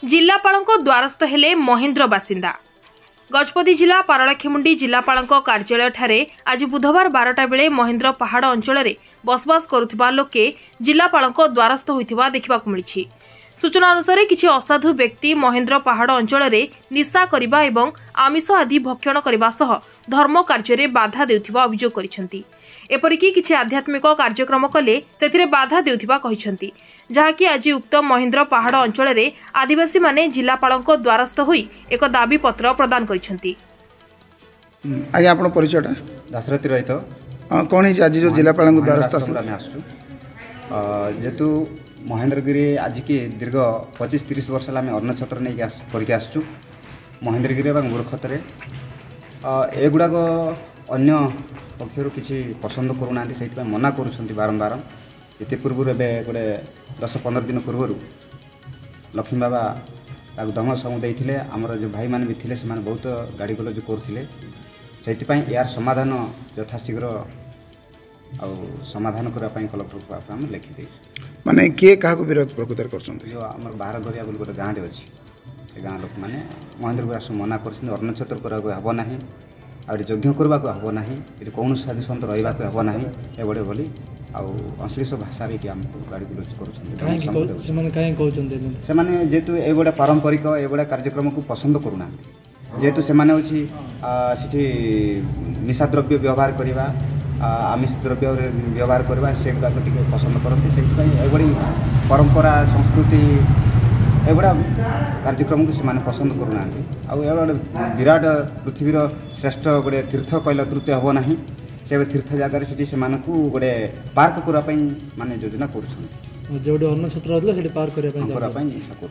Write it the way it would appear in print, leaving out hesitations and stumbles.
जिलापालଙ୍କ द्वारस्थ हेले महेन्द्र बासिंदा। गजपति जिला पारलाखेमुंडी जिलापालଙ୍କ कार्यालय ठारे आज बुधवार 12टा बेले महेन्द्र पहाड़ अंचल में बसवास करुथिबा लोके जिलापालଙ୍କ द्वारस्थ होइथिबा देखिबाकु मिलिछि। सूचना अनुसार किछि असाधु व्यक्ति महेन्द्र पहाड़ अंचल में निशा करिबा एवं आमिष आदि भक्षण करबा सह धर्म कार्य में बाधा देउथिबा अभियोग करिसेंती। एपरिकी किछि आध्यात्मिक कार्यक्रम कले सेथिरे बाधा देउथिबा कहिसेंती, जहाँकि आज उक्त महेन्द्र पहाड़ अंचल में आदिवासी माने जिलापालଙ୍କ द्वारस्थ होई एक दाबी पत्र प्रदान करिसेंती। आगे आपण परिचयटा दशरथी रहित कोन है आज जो जिलापालଙ୍କ द्वारस्थ आमे आसु जेतु महेन्द्रगिरी आज की दीर्घ 25-30 वर्ष आम अन्न छत्र नहीं करके आसु महेन्द्रगिरी और मूर्खतरे एगुड़ाक अन्य पक्षर किसी पसंद करूना से मना कर बारंबार। ये पूर्व एवं गोटे 10-15 दिन पूर्व लक्ष्मी बाबा दम समूह देते आमर जो भाई मैंने भी थे से बहुत गाड़ी गलज करते से यार समाधान यथाशीघ्र आ समाधान करने कलेक्टर को लिखिदे माने किए क्या विरोध प्रकृतर कर जो आम बाहर गरिया बोली गोटे गाँव अच्छी से गाँव लोक मैंने महेन्द्र आस मना कर अन्नछत्र करवाक ना आठ यज्ञ करने को हम ना ये कौन साधु सत रहा हम ना एवढे बोली आश्लीष भाषा आमको गाड़ी गुलज कर जेहेतु एगुड़ा पारंपरिक एगुड़ा कार्यक्रम को पसंद करूना जेहेतु से निशा द्रव्य व्यवहार करवा आमिष द्रव्य व्यवहार करवा से गुड़ाक टे पसंद करते से परंपरा संस्कृति एगुड़ा कार्यक्रम को से पसंद करूना आ विराट पृथ्वीर श्रेष्ठ गोटे तीर्थ कहल तृतीय हम ना से तीर्थ जगार से गोटे पार्क करने माने योजना कर जो अन्न छत्र पार्क करने इच्छा कर।